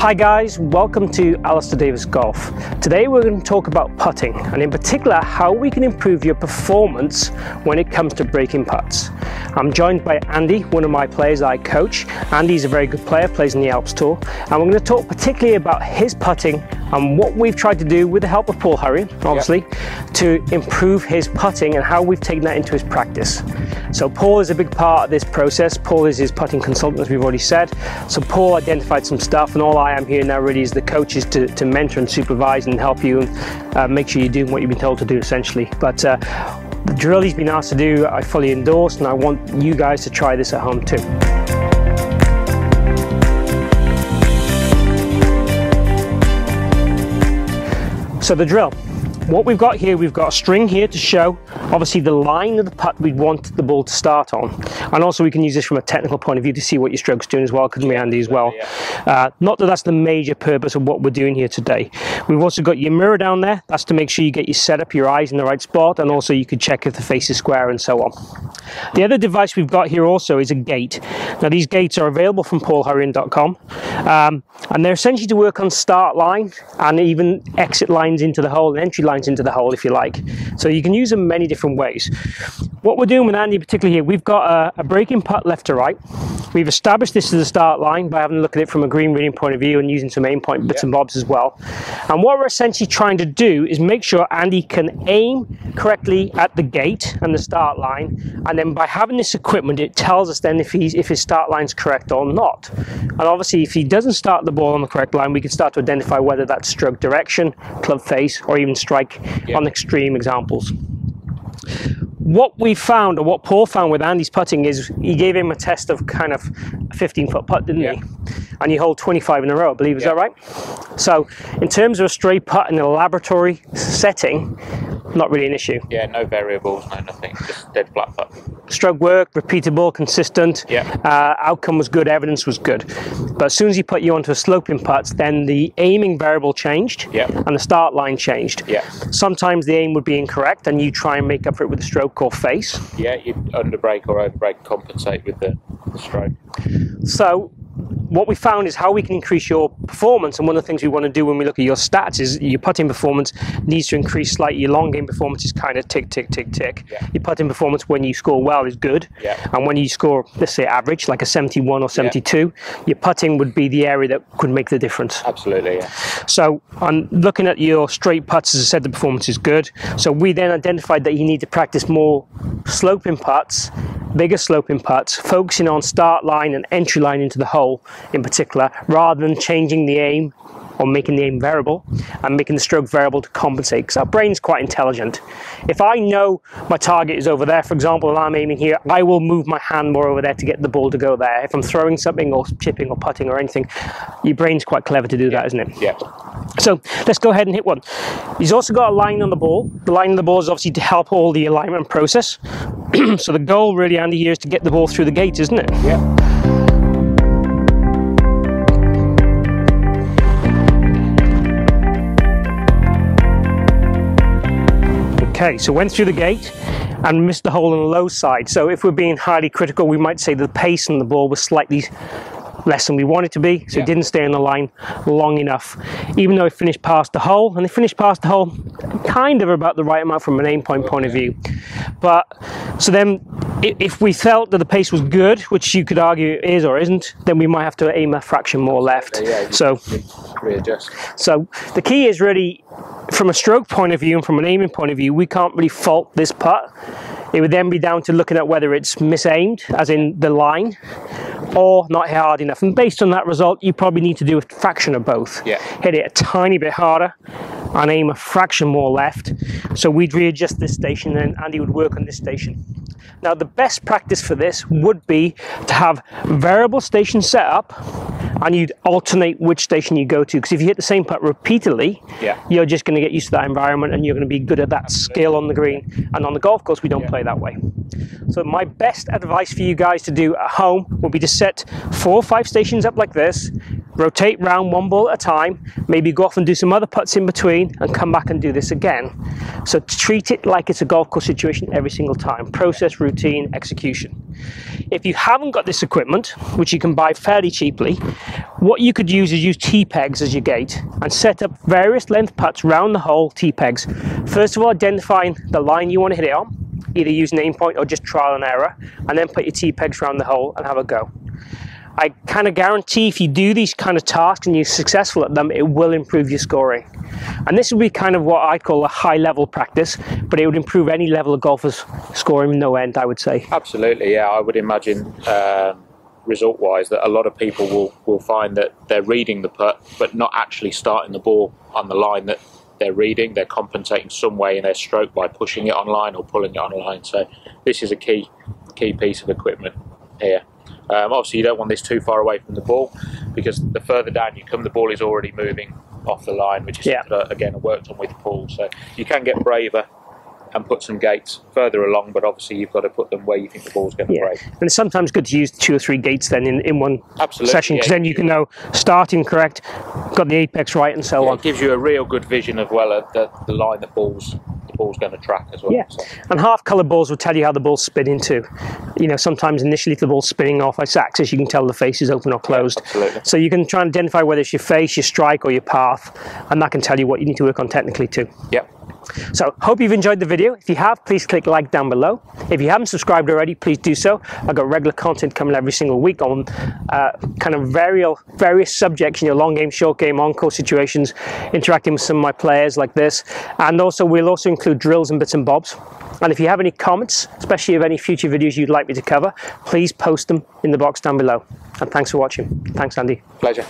Hi guys, welcome to Alistair Davies Golf. Today we're going to talk about putting, and in particular how we can improve your performance when it comes to breaking putts. I'm joined by Andy, one of my players I coach. Andy's a very good player, plays in the Alps Tour, and we're going to talk particularly about his putting and what we've tried to do with the help of Paul Hurry, obviously, to improve his putting and how we've taken that into his practice. So Paul is a big part of this process. Paul is his putting consultant, as we've already said. So Paul identified some stuff, and all I am here now really is the coach is to mentor and supervise and help you and make sure you're doing what you've been told to do, essentially. But the drill he's been asked to do, I fully endorse, and I want you guys to try this at home too. So the drill. What we've got here, we've got a string here to show obviously the line of the putt we'd want the ball to start on, and also we can use this from a technical point of view to see what your stroke's doing as well, couldn't we, Andy, as well? Not that that's the major purpose of what we're doing here today. We've also got your mirror down there. That's to make sure you get your setup, your eyes in the right spot, and also you could check if the face is square and so on. The other device we've got here also is a gate. Now these gates are available from paulhurrian.com, and they're essentially to work on start line and even exit lines into the hole and entry lines into the hole, if you like. So you can use them many different ways. What we're doing with Andy particularly here, we've got a breaking putt left to right. We've established this as a start line by having a look at it from a green reading point of view and using some aim point bits and bobs as well. And what we're essentially trying to do is make sure Andy can aim correctly at the gate and the start line, and then by having this equipment it tells us then if his start line's correct or not. And obviously if he doesn't start the ball on the correct line, we can start to identify whether that's stroke direction, club face, or even strike on extreme examples. What we found, or what Paul found with Andy's putting, is he gave him a test of kind of a 15-foot putt, didn't he? And you hold 25 in a row, I believe, is that right? So in terms of a straight putt in a laboratory setting, not really an issue. Yeah, no variables, no nothing, just dead flat putt. Stroke work, repeatable, consistent, outcome was good, evidence was good. But as soon as he put you onto a sloping putt, then the aiming variable changed and the start line changed. Sometimes the aim would be incorrect and you try and make up for it with a stroke or face. Yeah, you'd underbreak or overbreak, compensate with the stroke. So what we found is how we can increase your performance, and one of the things we want to do when we look at your stats is your putting performance needs to increase slightly. Your long game performance is kind of tick, tick, tick, tick. Your putting performance when you score well is good, and when you score, let's say, average, like a 71 or 72, your putting would be the area that could make the difference. Absolutely, So on looking at your straight putts, as I said, the performance is good. So we then identified that you need to practice more sloping putts, bigger sloping putts, focusing on start line and entry line into the hole in particular, rather than changing the aim or making the aim variable and making the stroke variable to compensate, because our brain's quite intelligent. If I know my target is over there, for example, and I'm aiming here, I will move my hand more over there to get the ball to go there. If I'm throwing something or chipping or putting or anything, your brain's quite clever to do that, isn't it? So let's go ahead and hit one. He's also got a line on the ball. The line on the ball is obviously to help all the alignment process. So the goal really, Andy, here is to get the ball through the gate, isn't it? Okay, so went through the gate and missed the hole on the low side. So if we're being highly critical, we might say the pace on the ball was slightly less than we want it to be, so it didn't stay on the line long enough, even though it finished past the hole, and it finished past the hole kind of about the right amount from an aim point of view. But so then if we felt that the pace was good, which you could argue is or isn't, then we might have to aim a fraction more left. So readjust. So the key is really, from a stroke point of view and from an aiming point of view, we can't really fault this putt. It would then be down to looking at whether it's misaimed, as in the line, or not hard enough. And based on that result, you probably need to do a fraction of both. Hit it a tiny bit harder and aim a fraction more left. So we'd readjust this station and Andy would work on this station. Now the best practice for this would be to have variable stations set up, and you'd alternate which station you go to, because if you hit the same putt repeatedly, you're just going to get used to that environment and you're going to be good at that skill on the green. And on the golf course we don't play that way. So my best advice for you guys to do at home would be to set 4 or 5 stations up like this, rotate round one ball at a time, maybe go off and do some other putts in between and come back and do this again. So treat it like it's a golf course situation every single time. Process, routine, execution. If you haven't got this equipment, which you can buy fairly cheaply, what you could use is use T-pegs as your gate and set up various length putts round the hole T-pegs. First of all, identifying the line you want to hit it on, either use an aim point or just trial and error, and then put your T-pegs around the hole and have a go. I kind of guarantee if you do these kind of tasks and you're successful at them, it will improve your scoring. And this would be kind of what I call a high level practice, but it would improve any level of golfer's scoring no end, I would say. Absolutely, yeah. I would imagine result wise that a lot of people will find that they're reading the putt but not actually starting the ball on the line that they're reading. They're compensating some way in their stroke by pushing it online or pulling it online. So this is a key piece of equipment here. Obviously you don't want this too far away from the ball, because the further down you come, the ball is already moving off the line, which is something that, again, I worked on with Paul. So you can get braver and put some gates further along, but obviously you've got to put them where you think the ball's going to break. And it's sometimes good to use 2 or 3 gates then in one session, because then you can know starting correct, got the apex right, and so on. It gives you a real good vision of the line that the ball's going to track as well. Yeah, so. And half-coloured balls will tell you how the ball's spinning too. You know, sometimes initially if the ball's spinning off its axis, you can tell the face is open or closed. Yeah, absolutely. So you can try and identify whether it's your face, your strike, or your path, and that can tell you what you need to work on technically too. Yep. So, hope you've enjoyed the video. If you have, please click like down below. If you haven't subscribed already, please do so. I've got regular content coming every single week on kind of various subjects, you know, long game, short game, on-course situations, interacting with some of my players like this. And also, we'll also include drills and bits and bobs. And if you have any comments, especially of any future videos you'd like me to cover, please post them in the box down below. And thanks for watching. Thanks, Andy. Pleasure.